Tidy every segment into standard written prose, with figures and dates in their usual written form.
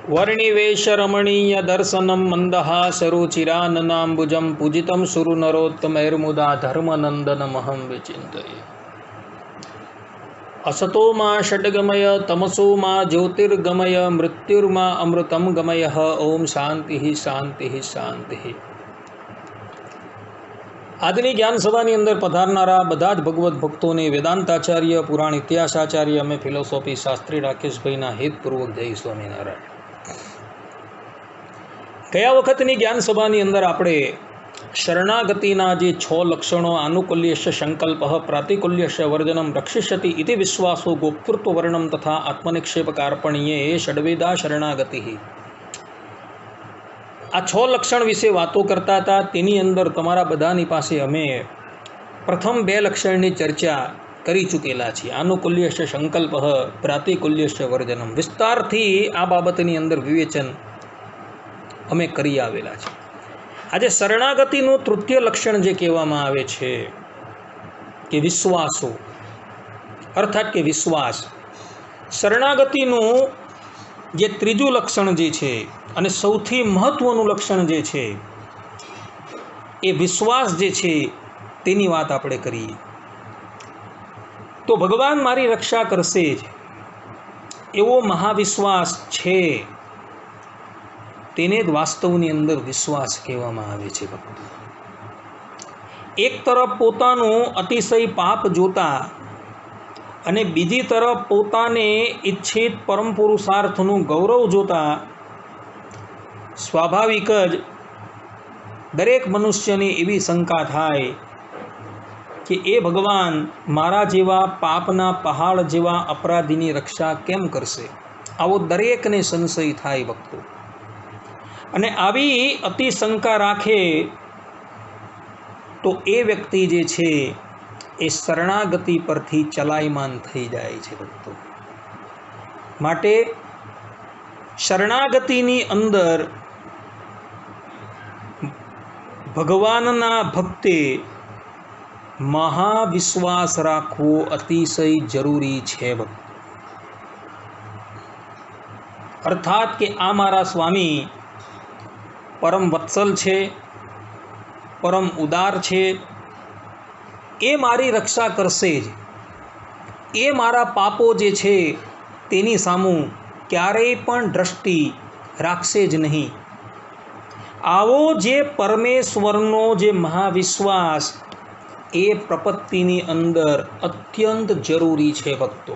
वर्णिवेशरमणीय दर्शनं मन्दहासरुचिराननाम्बुजं पूजितं सुरनरोत्तमैर्मुदा धर्मनन्दनमहं विचिन्तये। असतो मा षड्गमय तमसो मा ज्योतिर्गमय मृत्युर्मा अमृतं गमय। ओम शांति शांति शांति। આજની જ્ઞાન સભાની અંદર પધારનારા બધા જ ભગવત ભક્તોને વેદાંતાચાર્ય, પુરાણ ઇતિહાસાચાર્ય, અમે ફિલોસોફી શાસ્ત્રી રાકેશભાઈના હેતપૂર્વક જય સ્વામિનારાયણ। ગયા વખતની જ્ઞાન સભાની અંદર આપણે શરણાગતિના જે 6 લક્ષણો આનુકૂલ્યસ્ય સંકલ્પ, પ્રાતિકૂલ્યસ્ય વર્જનમ, રક્ષિષ્યતિ ઇતિ વિશ્વાસો, ગોપ્તૃત્વ વર્ણમ તથા આત્મનિક્ષેપ કાર્પણ્યે ષડવેદા શરણાગતિ, આ 6 લક્ષણ વિશે વાતો કરતા હતા। તેની અંદર તમારા બધાની પાસે અમે પ્રથમ 2 લક્ષણની ચર્ચા કરી ચૂકેલા છીએ। આનુકૂલ્યસ્ય સંકલ્પ, પ્રાતિકૂલ્યસ્ય વર્જનમ, વિસ્તારથી આ બાબતની અંદર વિવેચન અમે કરી આવેલા છે। આજે શરણાગતિનું તૃતીય લક્ષણ જે કહેવામાં આવે છે કે વિશ્વાસો, અર્થાત કે વિશ્વાસ, શરણાગતિનું જે ત્રીજું લક્ષણ જે છે અને સૌથી મહત્વનું લક્ષણ જે છે એ વિશ્વાસ જે છે તેની વાત આપણે કરીએ તો ભગવાન મારી રક્ષા કરશે જ એવો મહાવિશ્વાસ છે, તેને જ વાસ્તવની અંદર વિશ્વાસ કહેવામાં આવે છે। ભક્તો, એક તરફ પોતાનું અતિશય પાપ જોતા અને બીજી તરફ પોતાને ઈચ્છિત પરમ પુરુષાર્થનું ગૌરવ જોતા સ્વાભાવિક જ દરેક મનુષ્યની એવી શંકા થાય કે એ ભગવાન મારા જેવા પાપના પહાડ જેવા અપરાધીની રક્ષા કેમ કરશે? આવો દરેકને સંશય થાય ભક્તો। અને આવી અતિ શંકા રાખે તો એ વ્યક્તિ જે છે એ શરણાગતિ પરથી ચલાયમાન થઈ જાય છે ભક્તો। માટે શરણાગતિની અંદર ભગવાનના ભક્તે મહાવિશ્વાસ રાખવો અતિશય જરૂરી છે ભક્તો। અર્થાત કે આ મારા સ્વામી પરમ વત્સલ છે, પરમ ઉદાર છે, એ મારી રક્ષા કરશે જ, એ મારા પાપો જે છે તેની સામું ક્યારેય પણ દ્રષ્ટિ રાખશે જ નહીં। આવો જે પરમેશ્વરનો જે મહાવિશ્વાસ એ પ્રપત્તિની અંદર અત્યંત જરૂરી છે ભક્તો।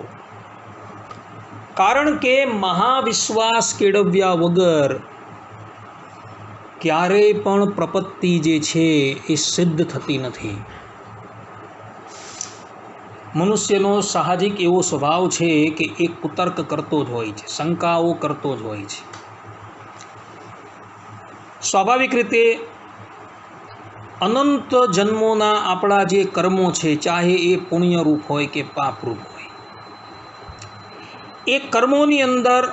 કારણ કે મહાવિશ્વાસ કેળવ્યા વગર ક્યારેય પણ પ્રપત્તિ જે છે એ સિદ્ધ થતી નથી। મનુષ્યનો સાહજિક એવો સ્વભાવ છે કે એ કુતર્ક કરતો જ હોય છે, શંકાઓ કરતો જ હોય છે। સ્વાભાવિક રીતે અનંત જન્મોના આપણા જે કર્મો છે, ચાહે એ પુણ્યરૂપ હોય કે પાપરૂપ હોય, એ કર્મોની અંદર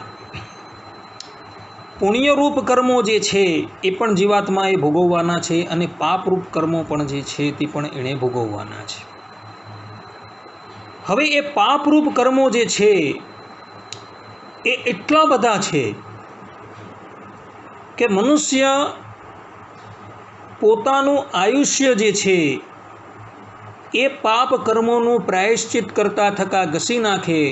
પુણ્યરૂપ કર્મો જે છે એ પણ જીવાત્મા એ ભોગવવાના છે અને પાપરૂપ કર્મો પણ જે છે તે પણ એણે ભોગવવાના છે। હવે એ પાપરૂપ કર્મો જે છે એ એટલા બધા છે કે મનુષ્ય પોતાનું આયુષ્ય જે છે એ પાપ કર્મોનું પ્રાયશ્ચિત કરતા થકા ઘસી નાખે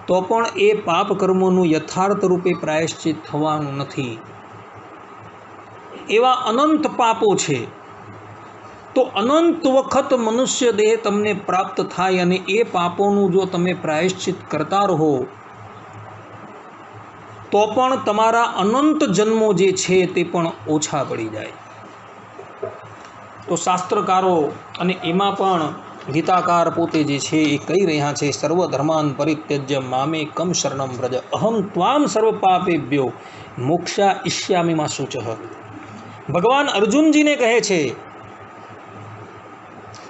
તો પણ એ પાપ કર્મોનું યથાર્થ રૂપે પ્રાયશ્ચિત થવાનું નથી। એવા અનંત પાપો છે। તો અનંત વખત મનુષ્ય દેહ તમને પ્રાપ્ત થાય અને એ પાપોનું જો તમે પ્રાયશ્ચિત કરતા રહો તો પણ તમારા અનંત જન્મો જે છે તે પણ ઓછા પડી જાય। તો શાસ્ત્રકારો અને એમાં પણ ગીતાકાર પોતે જે છે એ કહી રહ્યા છે, સર્વધર્માન પરિત્યજ્ય મામેકમ શરણમ વ્રજ અહમ ત્વામ સર્વ પાપેભ્યો મોક્ષા ઇષ્યામિ મા શુચઃ। ભગવાન અર્જુનજીને કહે છે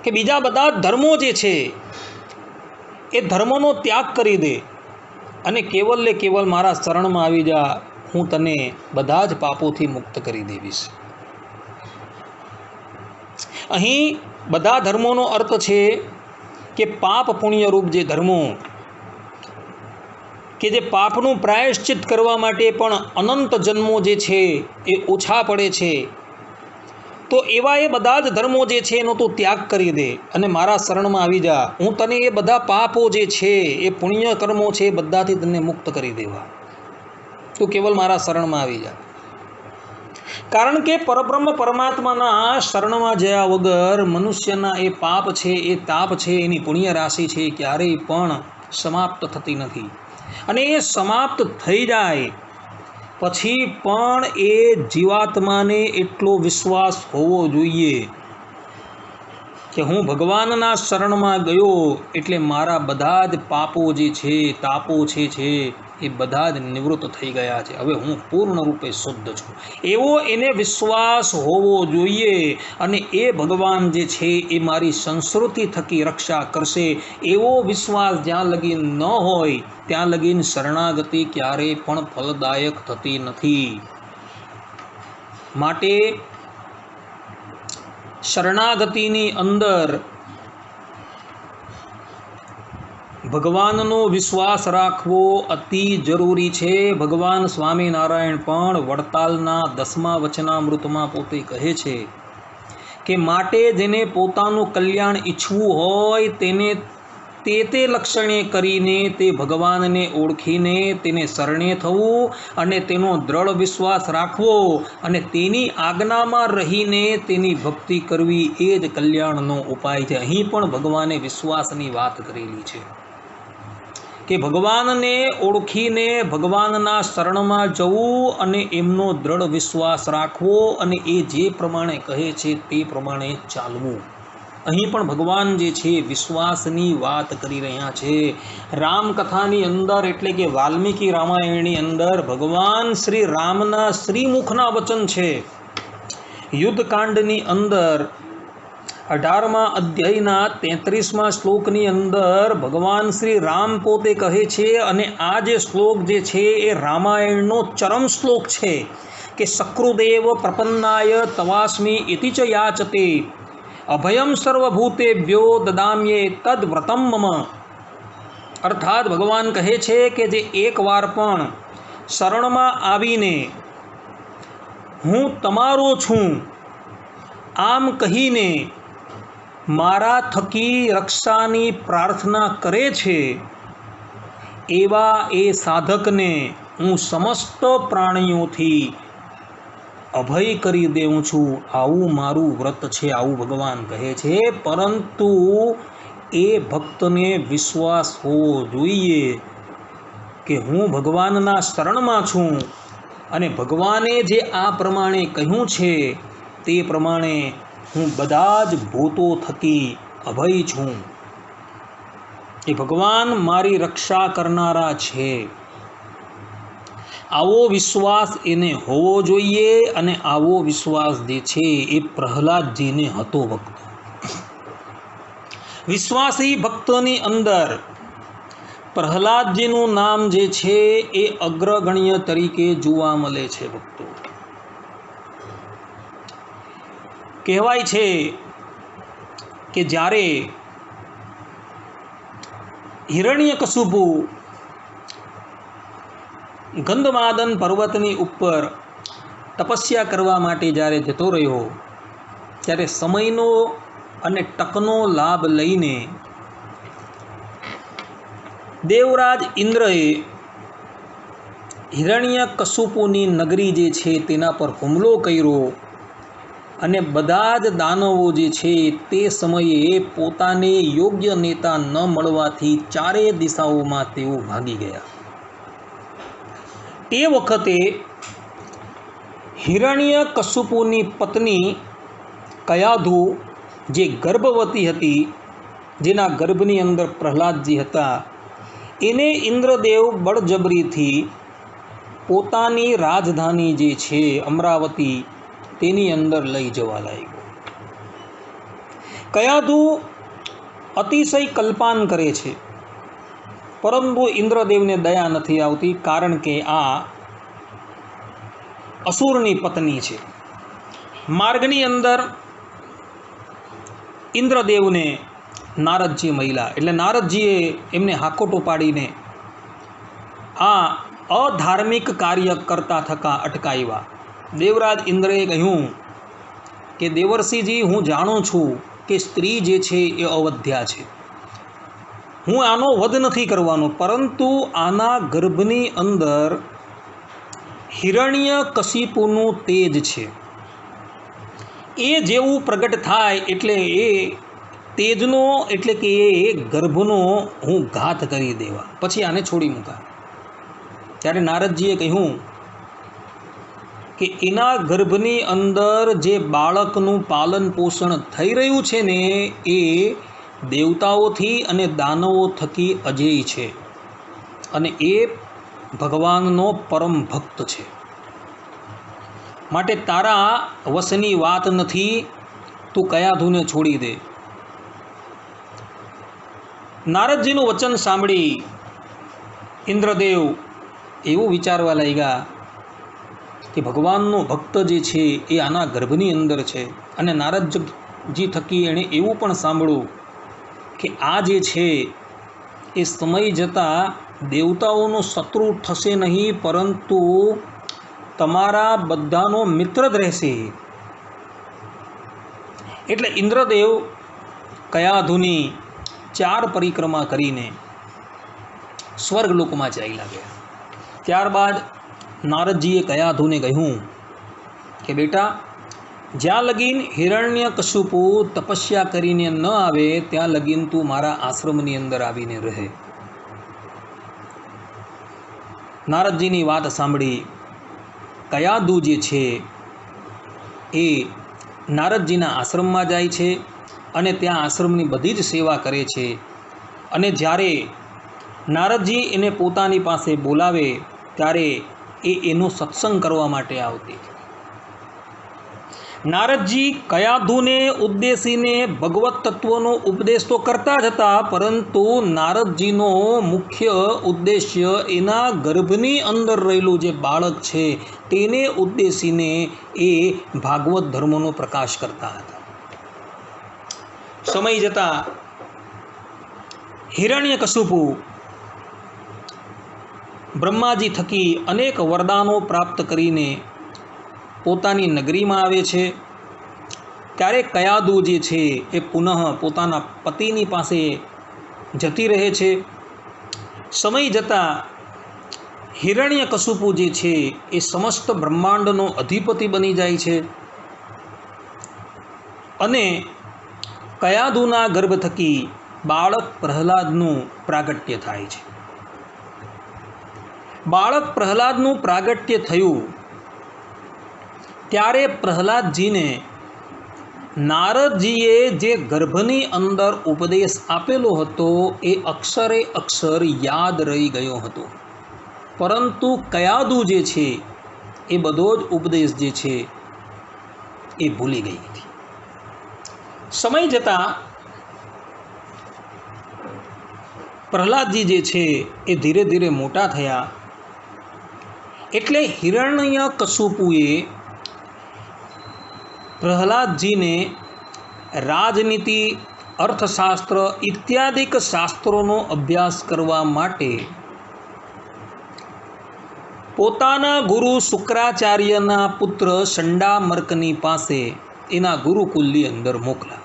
કે બીજા બધા ધર્મો જે છે એ ધર્મનો ત્યાગ કરી દે અને કેવલ ને કેવલ મારા શરણમાં આવી જા, હું તને બધા જ પાપોથી મુક્ત કરી દેવીશ। અહીં બધા ધર્મોનો અર્થ છે કે પાપ પુણ્યરૂપ જે ધર્મો કે જે પાપનું પ્રાયશ્ચિત કરવા માટે પણ અનંત જન્મો જે છે એ ઓછા પડે છે, તો એવા એ બધા જ ધર્મો જે છે એનો તું ત્યાગ કરી દે અને મારા શરણમાં આવી જા. હું તને એ બધા પાપો જે છે, એ પુણ્ય કર્મો છે, એ બધાથી તને મુક્ત કરી દેવા. તું કેવલ મારા શરણમાં આવી જા. કારણ કે પરબ્રહ્મ પરમાત્માના શરણમાં જયા વગર મનુષ્યના એ પાપ છે, એ તાપ છે, એની પુણ્ય રાશિ છે, એ ક્યારેય પણ સમાપ્ત થતી નથી. અને એ સમાપ્ત થઈ જાય પછી પણ એ જીવાત્માને એટલો વિશ્વાસ હોવો જોઈએ કે હું ભગવાનના શરણમાં ગયો એટલે મારા બધા જ પાપો જે છે, તાપો છે એ બધા જ નિવૃત્ત થઈ ગયા છે. હવે હું પૂર્ણ રૂપે શુદ્ધ છું, એવો એને વિશ્વાસ હોવો જોઈએ. અને એ ભગવાન જે છે એ મારી સંસ્કૃતિ થકી રક્ષા કરશે, એવો વિશ્વાસ જ્યાં લગી ન હોય ત્યાં લગીન શરણાગતિ ક્યારેય પણ ફલદાયક થતી નથી. માટે શરણાગતિની અંદર ભગવાનનો વિશ્વાસ રાખવો અતિ જરૂરી છે. ભગવાન સ્વામિનારાયણ પણ વડતાલના 10મા વચનામૃતમાં પોતે કહે છે કે માટે જેને પોતાનું કલ્યાણ ઈચ્છવું હોય તેને તે લક્ષણે કરીને તે ભગવાનને ઓળખીને તેને શરણે થવું અને તેનો દ્રઢ વિશ્વાસ રાખવો અને તેની આજ્ઞામાં રહીને તેની ભક્તિ કરવી, એ જ કલ્યાણનો ઉપાય છે. અહીં પણ ભગવાને વિશ્વાસની વાત કરેલી છે કે ભગવાનને ઓળખીને ભગવાનના શરણમાં જવું અને એમનો દ્રઢ વિશ્વાસ રાખવો અને એ જે પ્રમાણે કહે છે તે પ્રમાણે ચાલવું. અહીં પણ ભગવાન જે છે વિશ્વાસની વાત કરી રહ્યા છે. રામકથાની અંદર એટલે કે વાલ્મીકી રામાયણની અંદર ભગવાન શ્રી રામના શ્રીમુખના વચન છે. યુદ્ધકાંડની અંદર 18મા અધ્યાયના 33મા શ્લોકની અંદર ભગવાન શ્રી રામ પોતે કહે છે, અને આ જે શ્લોક જે છે એ રામાયણનો ચરમ શ્લોક છે કે શક્રુદેવ પ્રપન્નાય તવાસ્મિ ઇતિ ચ યાચતે અભયમ સર્વભૂતેભ્યો દદામ્યે તદ વ્રતમ મમ. અર્થાત ભગવાન કહે છે કે જે એકવાર પણ શરણમાં આવીને હું તમારો છું આમ કહીને મારા થકી રક્ષાની પ્રાર્થના કરે છે, એવા એ સાધકને હું સમસ્ત પ્રાણીઓથી અભય કરી દેઉં છું. આવું મારું વ્રત છે, આવું ભગવાન કહે છે. પરંતુ એ ભક્તને વિશ્વાસ હોવો જોઈએ કે હું ભગવાનના શરણમાં છું અને ભગવાને જે આ પ્રમાણે કહ્યું છે તે પ્રમાણે હું બધા જ ભૂતો થકી અભય છું. એ ભગવાન મારી રક્ષા કરનારા છે, આવો વિશ્વાસ એને હોવો જોઈએ. અને આવો વિશ્વાસ જે છે એ પ્રહલાદજીને હતો. ભક્તો, વિશ્વાસી ભક્તોની અંદર પ્રહલાદજીનું નામ જે છે એ અગ્રગણ્ય તરીકે જોવા મળે છે. ભક્તો, કહેવાય છે કે જ્યારે હિરણ્યકશુપુ ગંધમાદન પર્વતની ઉપર તપસ્યા કરવા માટે જ્યારે જતો રહ્યો, ત્યારે સમયનો અને તકનો લાભ લઈને દેવરાજ ઇન્દ્રએ હિરણ્યકશુપુની નગરી જે છે તેના પર હુમલો કર્યો અને બધા જ દાનવો જે છે તે સમયે પોતાને યોગ્ય નેતા ન મળવાથી ચારે દિશાઓમાં તેઓ ભાગી ગયા. તે વખતે હિરણ્યકશુપુની પત્ની કયાધુ જે ગર્ભવતી હતી, જેના ગર્ભની અંદર પ્રહલાદજી હતા, એને ઇન્દ્રદેવ બળજબરીથી પોતાની રાજધાની જે છે અમરાવતી તેની અંદર લઈ જવા લાગ્યો. કયાધુ અતિશય કલ્પાન કરે છે, પરંતુ ઇન્દ્રદેવને દયા નથી આવતી, કારણ કે આ અસુરની પત્ની છે. માર્ગની અંદર ઇન્દ્રદેવને નારદજી મળ્યા, એટલે નારદજીએ એમને હાકોટો પાડીને આ અધાર્મિક કાર્ય કરતા થકા અટકાવ્યા. દેવરાજ ઇન્દ્રએ કહ્યું કે દેવર્ષિજી, હું જાણું છું કે સ્ત્રી જે છે એ અવધ્યા છે. હું આનો વધ નથી કરવાનો, પરંતુ આના ગર્ભની અંદર હિરણ્યકશિપુનું તેજ છે. એ જેવું પ્રગટ થાય એટલે એ તેજનો એટલે કે એ ગર્ભનો હું ઘાત કરી દેવા, પછી આને છોડી મૂકા. ત્યારે નારદજીએ કહ્યું કે એના ગર્ભની અંદર જે બાળકનું પાલન પોષણ થઈ રહ્યું છે ને, એ દેવતાઓથી અને દાનવો થકી અજેય છે, અને એ ભગવાનનો પરમ ભક્ત છે. માટે તારા વશની વાત નથી, તું કયાધુને છોડી દે. નારદજીનું વચન સાંભળી ઇન્દ્રદેવ એવું વિચારવા લાગ્યા કે ભગવાનનો ભક્ત જે છે એ આના ગર્ભની અંદર છે. અને નારદજી થકી એણે એવું પણ સાંભળ્યું કે આ જે છે એ સમય જતાં દેવતાઓનો શત્રુ થશે નહીં, પરંતુ તમારા બધાનો મિત્ર જ રહેશે. એટલે ઇન્દ્રદેવ કયાધુની 4 પરિક્રમા કરીને સ્વર્ગલોકમાં ચાલ્યા ગયા. ત્યારબાદ નારદજીએ કયાધુને કહ્યું કે બેટા, જ્યાં લગીન હિરણ્યકશિપુ તપસ્યા કરીને ન આવે ત્યાં લગીન તું મારા આશ્રમની અંદર આવીને રહે. નારદજીની વાત સાંભળી કયાધુ જે છે એ નારદજીના આશ્રમમાં જાય છે અને ત્યાં આશ્રમની બધી જ સેવા કરે છે. અને જ્યારે નારદજી એને પોતાની પાસે બોલાવે ત્યારે એનો સત્સંગ કરવા માટે આવતી. નારદજી કયાધુને ઉદ્દેશીને ભગવત તત્વનો ઉપદેશ તો કરતા જ હતા, પરંતુ નારદજીનો મુખ્ય ઉદ્દેશ્ય એના ગર્ભની અંદર રહેલું જે બાળક છે તેને ઉદ્દેશીને એ ભાગવત ધર્મનો પ્રકાશ કરતા હતા. સમય જતાં હિરણ્યકશિપુ બ્રહ્માજી થકી અનેક વરદાનો પ્રાપ્ત કરીને પોતાની નગરીમાં આવે છે. ત્યારે કયાધુ જે છે એ પુનઃ પોતાના પતિની પાસે જતી રહે છે. સમય જતાં હિરણ્યકશિપુ જે છે એ સમસ્ત બ્રહ્માંડનો અધિપતિ બની જાય છે અને કયાધુના ગર્ભ થકી બાળક પ્રહલાદનું પ્રાગટ્ય થાય છે. બાળક પ્રહલાદનું પ્રાગટ્ય થયું ત્યારે પ્રહલાદજીને નારદજીએ જે ગર્ભની અંદર ઉપદેશ આપેલો હતો એ અક્ષરે અક્ષર યાદ રહી ગયો હતો, પરંતુ કયાધુ જે છે એ બધો જ ઉપદેશ જે છે એ ભૂલી ગઈ હતી. સમય જતાં પ્રહલાદજી જે છે એ ધીરે ધીરે મોટા થયા. એટલે હિરણ્યકશિપુએ પ્રહલાદજીને રાજનીતિ, અર્થશાસ્ત્ર ઇત્યાદિક શાસ્ત્રોનો અભ્યાસ કરવા માટે પોતાના ગુરુ શુક્રાચાર્યના પુત્ર શંડામર્કની પાસે એના ગુરુકુલની અંદર મોકલા.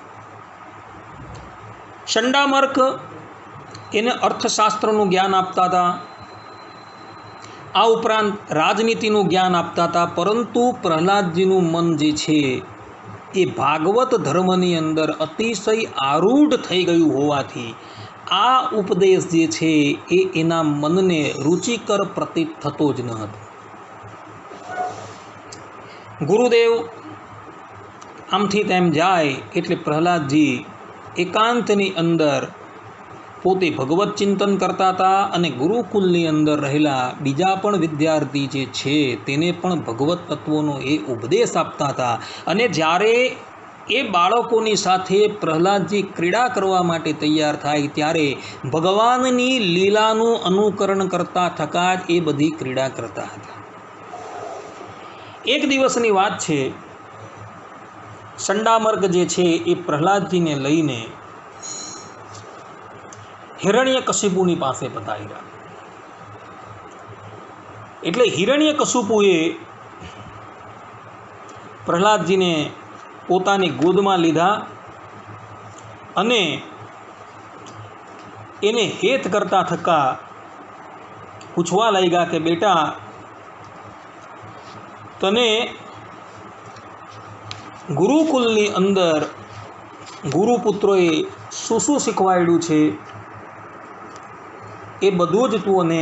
શંડામર્ક એને અર્થશાસ્ત્રનું જ્ઞાન આપતા હતા, આ ઉપરાંત રાજનીતિનું જ્ઞાન આપતા હતા, પરંતુ પ્રહલાદજીનું મન જે છે એ ભાગવત ધર્મની અંદર અતિશય આરૂઢ થઈ ગયું હોવાથી આ ઉપદેશ જે છે એ એના મનને રુચિકર પ્રતીત થતો જ ન હતો. ગુરુદેવ આમથી તેમ જાય એટલે પ્રહલાદજી એકાંતની અંદર પોતે ભગવત ચિંતન કરતા હતા અને ગુરુકુલની અંદર રહેલા બીજા પણ વિદ્યાર્થી જે છે તેને પણ ભગવત તત્વોનો એ ઉપદેશ આપતા હતા. અને જ્યારે એ બાળકોની સાથે પ્રહલાદજી ક્રીડા કરવા માટે તૈયાર થાય ત્યારે ભગવાનની લીલાનું અનુકરણ કરતા થકા જ એ બધી ક્રીડા કરતા હતા. એક દિવસની વાત છે, શંડામર્ક જે છે એ પ્રહલાદજીને લઈને હિરણ્યકશિપુની પાસે પધાર્યા. એટલે હિરણ્યકશુપુએ પ્રહલાદજીને પોતાની ગોદમાં લીધા અને એને હેત કરતા થકા પૂછવા લાગ્યા કે બેટા, તને ગુરુકુલની અંદર ગુરુપુત્રોએ શું શું શીખવાડ્યું છે એ બધું જ તું અને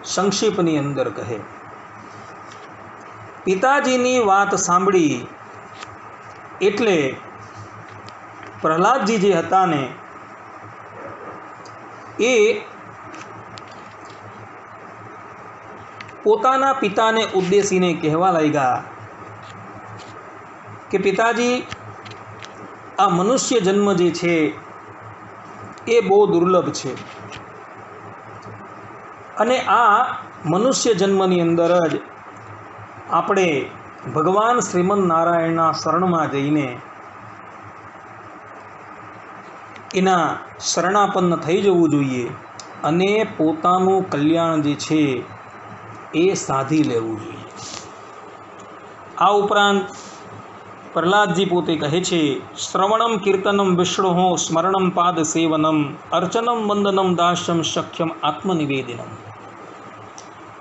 સંક્ષેપની અંદર કહે. પિતાજીની વાત સાંભળી એટલે પ્રહલાદજી જે હતા ને એ પોતાના પિતાને ઉદ્દેશીને કહેવા લાગ્યા કે પિતાજી, આ મનુષ્ય જન્મ જે છે એ બહુ દુર્લભ છે અને આ મનુષ્ય જન્મની અંદર જ આપણે ભગવાન શ્રીમદ નારાયણના શરણમાં જઈને એના શરણાપન્ન થઈ જવું જોઈએ અને પોતાનું કલ્યાણ જે છે એ સાધી લેવું જોઈએ. આ ઉપરાંત પ્રહલાદજી પોતે કહે છે, શ્રવણમ કીર્તનમ વિષ્ણુ સ્મરણમ પાદ સેવનમ અર્ચનમ વંદનમ દાસ્યમ શક્યમ આત્મનિવેદનમ.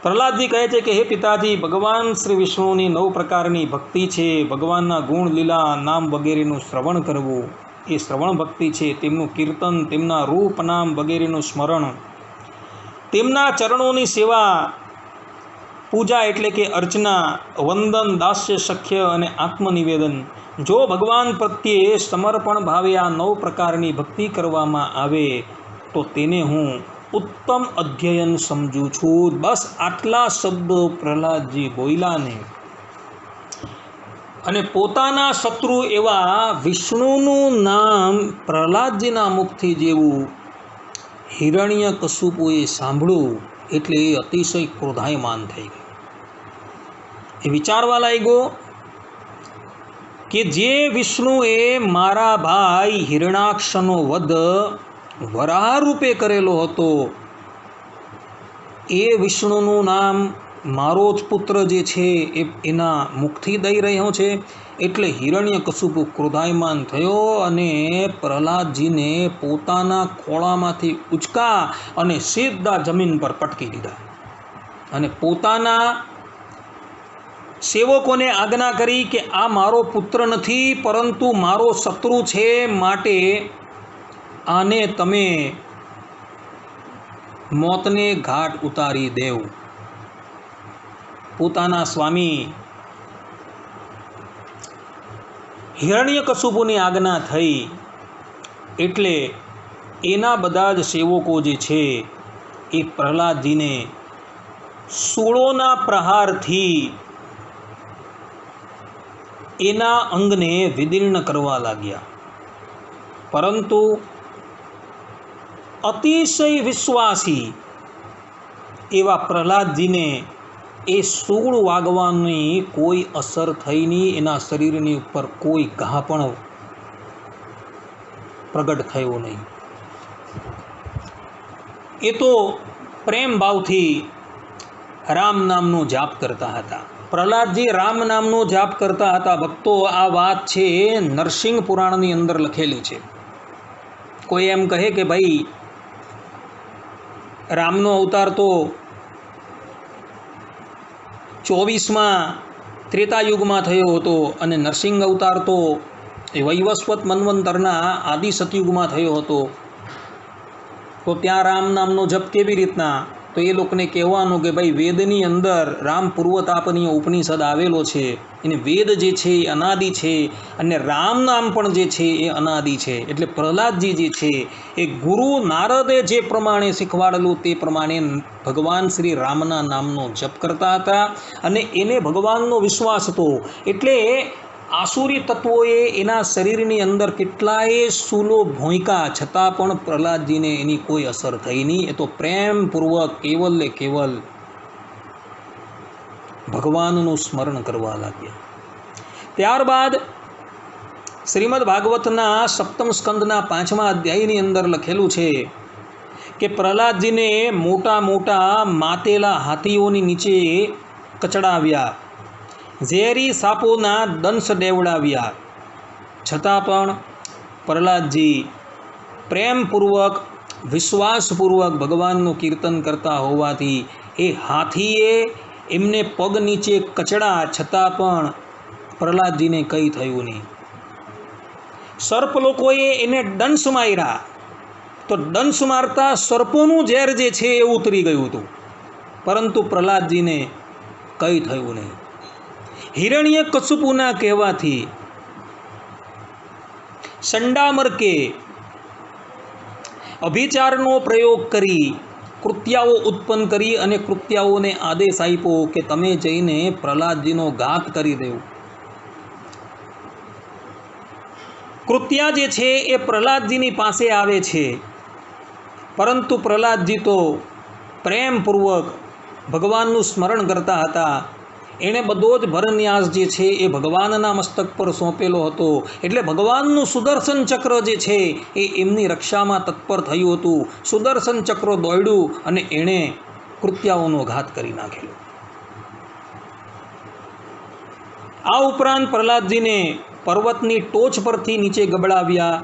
પ્રહલાદજી કહે છે કે હે પિતાજી, ભગવાન શ્રી વિષ્ણુની 9 પ્રકારની ભક્તિ છે. ભગવાનના ગુણ, લીલા, નામ વગેરેનું શ્રવણ કરવું એ શ્રવણ ભક્તિ છે. તેમનું કીર્તન, તેમના રૂપ, નામ વગેરેનું સ્મરણ, તેમના ચરણોની સેવા, પૂજા એટલે કે અર્ચના, વંદન, દાસ્ય, શક્ય અને આત્મનિવેદન. જો ભગવાન પ્રત્યે સમર્પણ ભાવે આ 9 પ્રકારની ભક્તિ કરવામાં આવે તો તેને હું ઉત્તમ અધ્યયન સમજું છું. બસ આટલા શબ્દો પ્રહલાદજી બોલ્યાને અને પોતાના શત્રુ એવા વિષ્ણુનું નામ પ્રહલાદજીના મુખથી જેવું હિરણ્યકશુપુએ સાંભળ્યું એટલે એ અતિશય ક્રોધાયમાન થઈ ગયો. એ વિચારવા લાગ્યો કે જે વિષ્ણુએ મારા ભાઈ હિરણાક્ષનો વધ વરાહ રૂપે કરેલો હતો એ વિષ્ણુનું નામ મારો જ પુત્ર જે છે એ એના મુખથી દઈ રહ્યો છે. એટલે હિરણ્યકશુપુ ક્રોધાયમાન થયો અને પ્રહલાદજીને પોતાના ખોળામાંથી ઉચકા અને સીધા જમીન પર પટકી દીધા અને પોતાના સેવકોને આજ્ઞા કરી કે આ મારો પુત્ર નથી પરંતુ મારો શત્રુ છે, માટે આને તમે મોતને ઘાટ ઉતારી દેવ. પોતાના સ્વામી હિરણ્યકશુપુની આજ્ઞા થઈ એટલે એના બધા જ સેવકો જે છે એ પ્રહલાદજીને શૂળોના પ્રહારથી એના અંગને વિદીર્ણ કરવા લાગ્યા. પરંતુ અતિશય વિશ્વાસી એવા પ્રહલાદજીને એ શૂળ વાગવાની કોઈ અસર થઈ નહીં. એના શરીરની ઉપર કોઈ ઘા પણ પ્રગટ થયો નહીં. એ તો પ્રેમ ભાવથી રામ નામનો જાપ કરતા હતા. પ્રહલાદજી રામ નામનો જાપ કરતા હતા. ભક્તો, આ વાત છે નરસિંહ પુરાણની અંદર લખેલી છે. કોઈ એમ કહે કે ભાઈ રામનો અવતાર તો 24માં ત્રેતાયુગમાં થયો હતો અને નરસિંહ અવતાર તો વૈવસ્વત મન્વંતરના આદિ સતયુગમાં થયો હતો, તો ત્યાં રામ નામનો જપ કેવી રીતના? તો એ લોકોને કહેવાનું કે ભાઈ વેદની અંદર રામ પૂર્વતાપનીય ઉપનિષદ આવેલો છે, એને વેદ જે છે એ અનાદિ છે અને રામ નામ પણ જે છે એ અનાદિ છે. એટલે પ્રહલાદજી જે છે એ ગુરુ નારદે જે પ્રમાણે શીખવાડેલું તે પ્રમાણે ભગવાન શ્રી રામના નામનો જપ કરતા હતા અને એને ભગવાનનો વિશ્વાસ હતો. એટલે આસુરી તત્વોએ એના શરીરની અંદર કેટલાય શૂલો ભોંયકા છતાં પણ પ્રહલાદજીને એની કોઈ અસર થઈ નહીં. એ તો પ્રેમપૂર્વક કેવલ ભગવાનનું સ્મરણ કરવા લાગ્યા. ત્યારબાદ શ્રીમદ ભાગવતના 7મ સ્કંદના 5મા અધ્યાયની અંદર લખેલું છે કે પ્રહલાદજીને મોટા મોટા માતેલા હાથીઓની નીચે કચડાવ્યા, ઝેરી સાપોના દંશ દેવડાવ્યા, છતાં પણ પ્રહલાદજી પ્રેમપૂર્વક વિશ્વાસપૂર્વક ભગવાનનું કીર્તન કરતા હોવાથી એ હાથીએ એમને પગ નીચે કચડા, છતાં પણ પ્રહલાદજીને કંઈ થયું નહીં. સર્પ લોકોએ એને દંશ માર્યા, તો દંશ મારતા સર્પોનું ઝેર જે છે એ ઉતરી ગયું હતું, પરંતુ પ્રહલાદજીને કંઈ થયું નહીં. હિરણ્યકશિપુના કહેવાથી સંડામર્કે અભિચારનો પ્રયોગ કરી કૃત્યાઓ ઉત્પન્ન કરી અને કૃત્યાઓને આદેશ આપ્યો કે તમે જઈને પ્રહલાદજીનો ઘાત કરી દેવો. કૃત્યા જે છે એ પ્રહલાદજીની પાસે આવે છે, પરંતુ પ્રહલાદજી તો પ્રેમપૂર્વક ભગવાનનું સ્મરણ કરતા હતા. એણે બધો જ ભરન્યાસ જે છે એ ભગવાનના મસ્તક પર સોંપેલો હતો, એટલે ભગવાનનું સુદર્શન ચક્ર જે છે એ એમની રક્ષામાં તત્પર થયું હતું. સુદર્શન ચક્ર દોડ્યું અને એણે કૃત્યાઓનો ઘાત કરી નાખેલો. આ ઉપરાંત પ્રહલાદજીને પર્વતની ટોચ પરથી નીચે ગબડાવ્યા.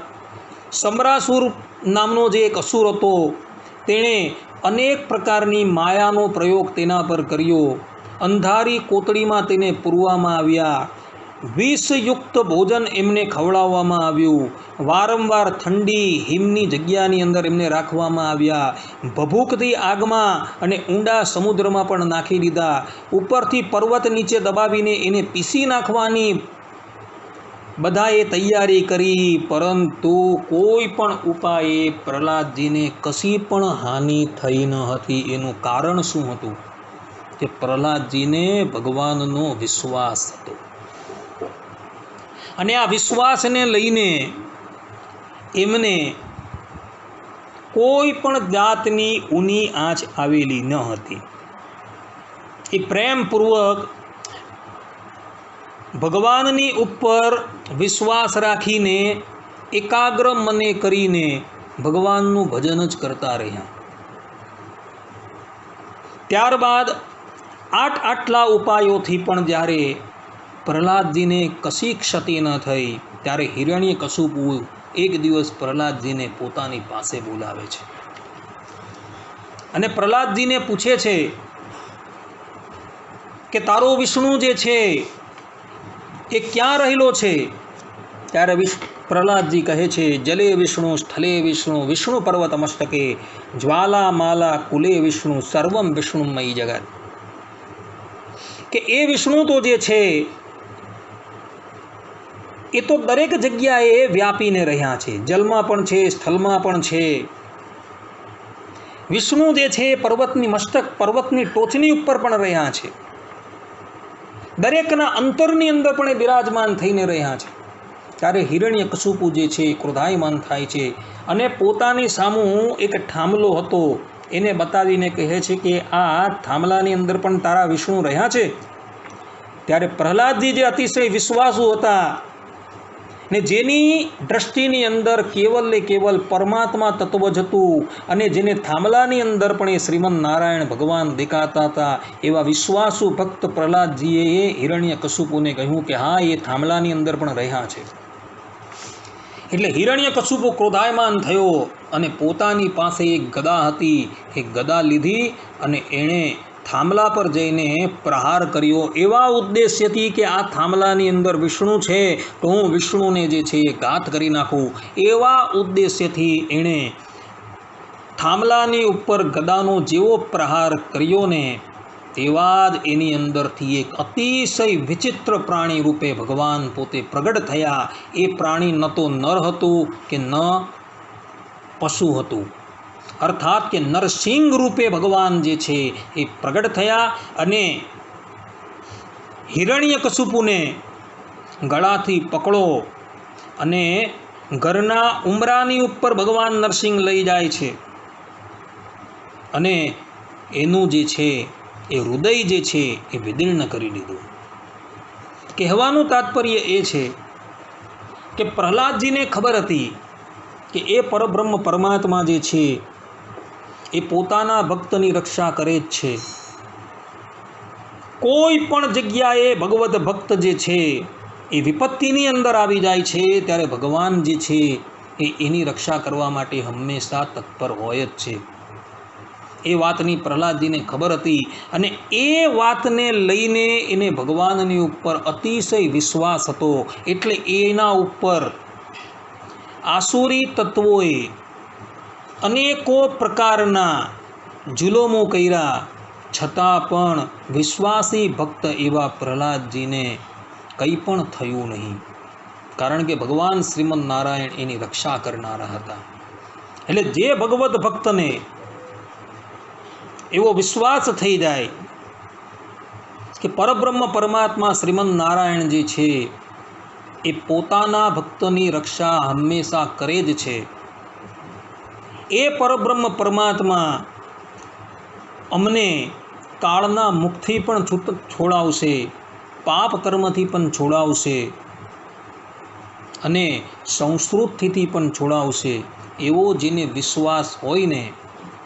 સમરાસુર નામનો જે એક અસુર હતો, તેણે અનેક પ્રકારની માયાનો પ્રયોગ તેના પર કર્યો. અંધારી કોતડીમાં તેને પૂરવામાં આવ્યા, વિષયુક્ત ભોજન એમને ખવડાવવામાં આવ્યું, વારંવાર ઠંડી હિમની જગ્યાની અંદર એમને રાખવામાં આવ્યા, ભભૂકતી આગમાં અને ઊંડા સમુદ્રમાં પણ નાખી દીધા, ઉપરથી પર્વત નીચે દબાવીને એને પીસી નાખવાની બધાએ તૈયારી કરી, પરંતુ કોઈ પણ ઉપાયે પ્રહલાદજીને કશી પણ હાનિ થઈ ન હતી. એનું કારણ શું હતું? કે પ્રહલાદજીને ભગવાનનો વિશ્વાસ હતો, અને આ વિશ્વાસને લઈને એમને કોઈ પણ જાતની ઊની આંચ આવેલી ન હતી. એ પ્રેમપૂર્વક ભગવાનની ઉપર વિશ્વાસ રાખીને એકાગ્ર મને કરીને ભગવાનનું ભજન જ કરતા રહ્યા. ત્યારબાદ આટલા ઉપાયોથી પણ જ્યારે પ્રહલાદજીને કશી ક્ષતિ ન થઈ, ત્યારે હિરણ્યકશિપુ એક દિવસ પ્રહલાદજીને પોતાની પાસે બોલાવે છે અને પ્રહલાદજીને પૂછે છે કે તારો વિષ્ણુ જે છે એ ક્યાં રહેલો છે? ત્યારે પ્રહલાદજી કહે છે, જલે વિષ્ણુ સ્થલે વિષ્ણુ વિષ્ણુ પર્વત મસ્તકે જ્વાલા માલા કુલે વિષ્ણુ સર્વમ વિષ્ણુમય જગત. કે એ વિષ્ણુ તો જે છે એ તો દરેક જગ્યાએ વ્યાપીને રહ્યા છે, જલમાં પણ છે, સ્થળમાં પણ છે. વિષ્ણુ જે છે પર્વતની મસ્તક, પર્વતની ટોચની ઉપર પણ રહ્યા છે, દરેકના અંતરની અંદર પણ એ બિરાજમાન થઈને રહ્યા છે. ત્યારે હિરણ્યકશિપુ જે છે ક્રોધાયમાન થાય છે અને પોતાની સામું એક થાંભલો હતો એને બતાવીને કહે છે કે આ થાંભલાની અંદર પણ તારા વિષ્ણુ રહ્યા છે. ત્યારે પ્રહલાદજી જે અતિશય વિશ્વાસુ હતા ને જેની દ્રષ્ટિની અંદર કેવલ ને કેવલ પરમાત્મા તત્વ જ હતું, અને જેને થાંભલાની અંદર પણ એ શ્રીમદ નારાયણ ભગવાન દેખાતા હતા, એવા વિશ્વાસુ ભક્ત પ્રહલાદજીએ હિરણ્યકશિપુને કહ્યું કે હા, એ થાંભલાની અંદર પણ રહ્યા છે. એટલે હિરણ્યકશિપુ ક્રોધાયમાન થયો અને પોતાની પાસે એક ગદા હતી, એ ગદા લીધી અને એણે થાંભલા પર જઈને પ્રહાર કર્યો, એવા ઉદ્દેશ્યથી કે આ થાંભલાની અંદર વિષ્ણુ છે તો હું વિષ્ણુને જે છે એ ઘાત કરી નાખું. એવા ઉદ્દેશ્યથી એણે થાંભલાની ઉપર ગદાનો જેવો પ્રહાર કર્યો ને, તેવા જ એની અંદરથી એક અતિશય વિચિત્ર પ્રાણી રૂપે ભગવાન પોતે પ્રગટ થયા. એ પ્રાણી ન તો નર હતું કે ન પશુ હતું, અર્થાત કે નરસિંહ રૂપે ભગવાન જે છે એ પ્રગટ થયા અને હિરણ્યકશિપુને ગળાથી પકડો અને ઘરના ઉંબરાની ઉપર ભગવાન નરસિંહ લઈ જાય છે અને એનું જે છે એ હૃદય જે છે એ વિદીર્ણ કરી દીધું. કહેવાનું તાત્પર્ય એ છે કે પ્રહલાદજીને ખબર હતી કે એ પરબ્રહ્મ પરમાત્મા જે છે એ પોતાના ભક્તની રક્ષા કરે જ છે. કોઈ પણ જગ્યાએ ભગવત ભક્ત જે છે એ વિપત્તિની અંદર આવી જાય છે ત્યારે ભગવાન જે છે એ એની રક્ષા કરવા માટે હંમેશા તત્પર હોય જ છે. એ વાતની પ્રહલાદજીને ખબર હતી અને એ વાતને લઈને એને ભગવાનની ઉપર અતિશય વિશ્વાસ હતો. એટલે એના ઉપર આસુરી તત્વોએ અનેકો પ્રકારના જુલમો કર્યા, છતાં પણ વિશ્વાસી ભક્ત એવા પ્રહલાદજીને કંઈ પણ થયું નહીં, કારણ કે ભગવાન શ્રીમદ નારાયણ એની રક્ષા કરનારા હતા. એટલે જે ભગવત ભક્તને એવો વિશ્વાસ થઈ જાય કે પરબ્રહ્મ પરમાત્મા શ્રીમદ નારાયણ જે છે એ પોતાના ભક્તની રક્ષા હંમેશા કરે જ છે. એ પરબ્રહ્મ પરમાત્મા અમને કાળના મુખથી પણ છોડાવશે, પાપ કર્મથી પણ છોડાવશે અને સંસ્કૃતિથી પણ છોડાવશે, એવો જેને વિશ્વાસ હોય ને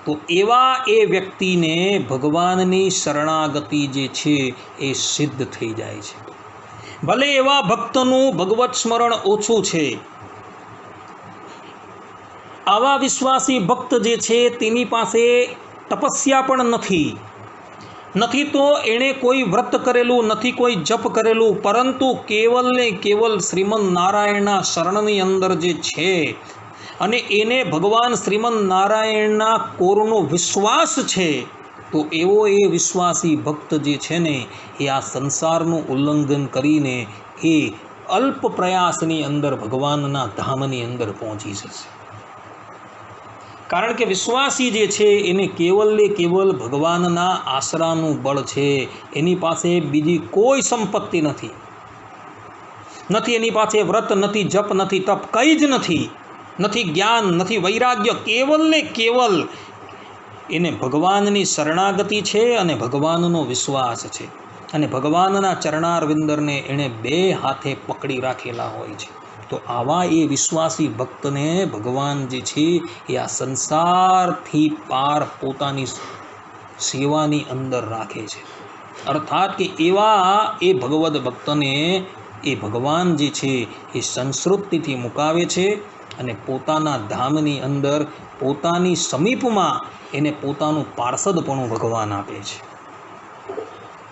તો એવા એ વ્યક્તિને ભગવાનની શરણાગતિ જે છે એ સિદ્ધ થઈ જાય છે. ભલે એવા ભક્તનું ભગવત સ્મરણ ઓછું છે, આવા વિશ્વાસી ભક્ત જે છે તેની પાસે તપસ્યા પણ નથી તો એણે કોઈ વ્રત કરેલું નથી, કોઈ જપ કરેલું, પરંતુ કેવલ ને કેવલ શ્રીમદ નારાયણના શરણની અંદર જે છે અને એને ભગવાન શ્રીમદ નારાયણના કોરનો વિશ્વાસ છે, તો એવો એ વિશ્વાસી ભક્ત જે છે ને એ આ સંસારનું ઉલ્લંઘન કરીને એ અલ્પ પ્રયાસની અંદર ભગવાનના ધામની અંદર પહોંચી જશે. કારણ કે વિશ્વાસી જે છે એને કેવલ ને કેવલ ભગવાનના આશરાનું બળ છે. એની પાસે બીજી કોઈ સંપત્તિ નથી એની પાસે વ્રત નથી, જપ નથી, તપ કંઈ જ નથી જ્ઞાન, નથી વૈરાગ્ય, કેવલ ને કેવલ એને ભગવાનની શરણાગતિ છે અને ભગવાનનો વિશ્વાસ છે. અને ભગવાનના ચરણારવિંદરને એણે બે હાથે પકડી રાખેલા હોય છે. તો આવા એ વિશ્વાસી ભક્તને ભગવાન જે છે એ આ સંસારથી પાર પોતાની સેવાની અંદર રાખે છે. અર્થાત કે એવા એ ભગવદ ભક્તને એ ભગવાન જે છે એ સંસ્કૃતિથી મુકાવે છે અને પોતાના ધામની અંદર પોતાની સમીપમાં એને પોતાનું પાર્ષદપણું ભગવાન આપે છે.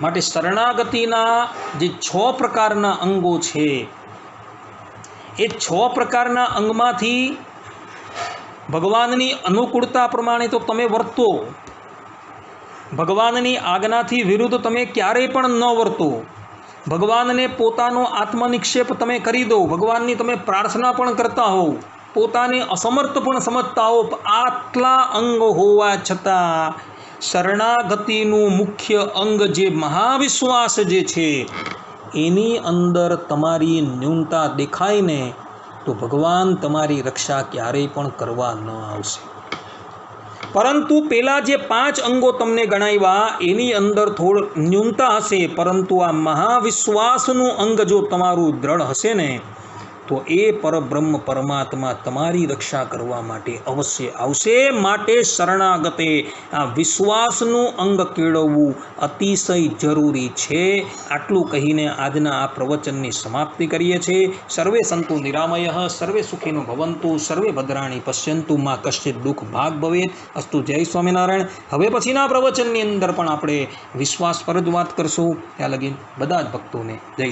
માટે શરણાગતિના જે 6 પ્રકારના અંગો છે એ 6 પ્રકારના અંગમાંથી ભગવાનની અનુકૂળતા પ્રમાણે તો તમે વર્તો, ભગવાનની આજ્ઞાથી વિરુદ્ધ તમે ક્યારેય પણ ન વર્તો, ભગવાનને પોતાનો આત્મનિક્ષેપ તમે કરી દો, ભગવાનની તમે પ્રાર્થના પણ કરતા હોવ, પોતાને અસમર્થ પણ સમજતા હો, આટલા અંગ હોવા છતાં શરણાગતિનું મુખ્ય અંગ જે મહાવિશ્વાસ જે છે એની અંદર તમારી ન્યૂનતા દેખાય ને તો ભગવાન તમારી રક્ષા ક્યારેય પણ કરવા ન આવશે. પરંતુ પેલા જે 5 અંગો તમને ગણાવ્યા એની અંદર થોડ ન્યૂનતા હશે, પરંતુ આ મહાવિશ્વાસનું અંગ જો તમારું દ્રઢ હશે ને તો એ પરબ્રહ્મ પરમાત્મા તમારી રક્ષા કરવા માટે અવશ્ય આવશે. માટે શરણાગતે આ વિશ્વાસનું અંગ કેળવવું અતિશય જરૂરી છે. આટલું કહીને આજના આ પ્રવચનની સમાપ્તિ કરીએ છીએ. સર્વે સંતુ નિરામયઃ, સર્વે સુખીનો ભવંતુ, સર્વે ભદ્રાણી પશ્યંતુ, માં કશ્ચિત દુઃખ ભાગ ભવેત. અસ્તુ. જય સ્વામિનારાયણ. હવે પછીના પ્રવચનની અંદર પણ આપણે વિશ્વાસ પર જ વાત કરશું. ત્યાં લગી બધા જ ભક્તોને જય